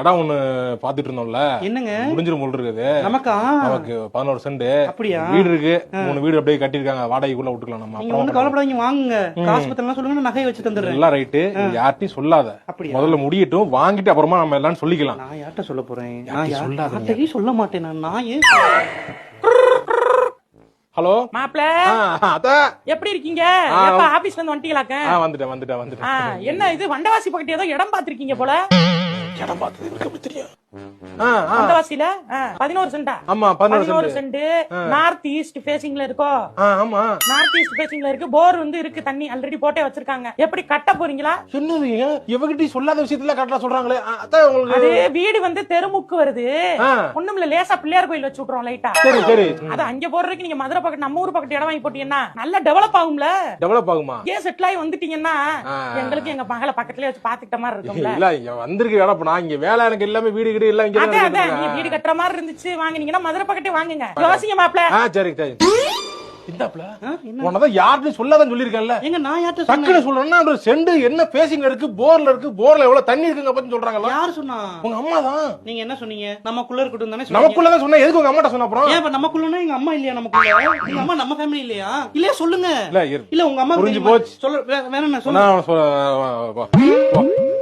இடம் ஒண்ணு பாத்துட்டு இருந்தோம்ல. என்னங்க முடிஞ்சிரும் போல் இருக்குது. நமக்கு 11 சென்ட் அப்படியா? வீடு இருக்கு, 3 வீடு அப்படியே கட்டிருக்காங்க, வாடகைக்குள்ள விட்டுக்கலாம் நம்ம. நீங்க ஒண்ணு கவலைப்படாதீங்க, வாங்குங்க. காசு பத்தலாம் சொல்லுங்க, நான் நகையை வச்சு தந்துடுறேன். எல்லாம் ரைட்டு, யார்ட்டையும் சொல்லாத. முதல்ல முடியட்டும், வாங்கிட்டு அப்புறமா நம்ம எல்லாம் சொல்லிக்கலாம். நான் யார்கிட்ட சொல்ல போறேன்? நான் யார்கிட்டயும் சொல்ல மாட்டேன். நான் ஏன் ஹலோ மாப்ள, அத எப்படி இருக்கீங்க? எப்ப ஆபீஸ்ல இருந்து வந்துட்டீங்களாக்க? வந்துட்டேன். என்ன இது வண்டவாசி பக்கத்து ஏதோ இடம் பாத்திருக்கீங்க போல. இடம் பார்த்தது எனக்கு எப்படி தெரியும்? வண்டவாசில 11 சென்டா? ஆமா, 11 சென்ட். நார்த் ஈஸ்ட் ஃபேசிங்ல இருக்கோ? ஆமா, நார்த் ஈஸ்ட் ஃபேசிங்ல இருக்கு. போர் வந்து இருக்கு, தண்ணி ஆல்ரெடி போட்டே வச்சிருக்காங்க. எப்படி கட்ட போறீங்களா? என்னது இவகிட்ட சொல்லாத விஷயத்துல கட்டலாம் சொல்றாங்களே. அதான் உங்களுக்கு அது வீடு வந்து தெருமுக்கு வருது. ஒண்ணுமில்ல, லேசா பிள்ளையார் கோயில் வச்சு விட்டுறோம் லைட்டா. சரி சரி. அது அங்க போறதுக்கு நீங்க மதுரை பக்கத்து நம்ம ஊர் பக்கத்து இடம் வாங்கி போட்டீங்கன்னா நல்லா டெவலப் ஆகும்ல. டெவலப் ஆகுமா? ஏன் செட்டில் ஆகி வந்துட்டீங்கன்னா எங்களுக்கு எங்க மகளை பக்கத்துலயே வச்சு பாத்துக்கிட்ட மாதிரி இருக்கும்ல. இல்ல, இங்க வந்திருக்கு இடம். நான் இங்க வேலை, எனக்கு எல்லாமே வீடு கிட்ட எல்லாம் இங்க அதான் நீங்க வீடு கட்டுற மாதிரி இருந்துச்சு வாங்குனீங்கன்னா மதுரை பக்கத்தே வாங்குங்க. யோசிங்க மாப்ள. சரி சரி. இந்தாப்ல உனதான் யார்ட்டையும் சொல்லாதான் சொல்லிருக்கேன்ல. எங்க நான் யார்கிட்ட டக்குனு சொல்லணும்னா ஒரு செண்டு என்ன பேசிங்க இருக்கு, போர்ல இருக்கு, போர்ல எவ்வளவு தண்ணி இருக்குங்க பத்தி சொல்றாங்கல்ல. யாரு சொன்னா? உங்க அம்மா தான். நீங்க என்ன சொன்னீங்க? நமக்குள்ள இருக்கட்டும் தானே. நமக்குள்ளதான் சொன்னா, எதுக்கு உங்க அம்மாட்ட சொன்ன? அப்புறம் ஏன் இப்ப நமக்குள்ளனா எங்க அம்மா இல்லையா? நமக்குள்ள எங்க அம்மா நம்ம ஃபேமிலி இல்லையா? இல்லையா சொல்லுங்க. இல்ல உங்க அம்மா புரிஞ்சு போச்சு. சொல்ல வேற என்ன சொல்லுங்க. நான்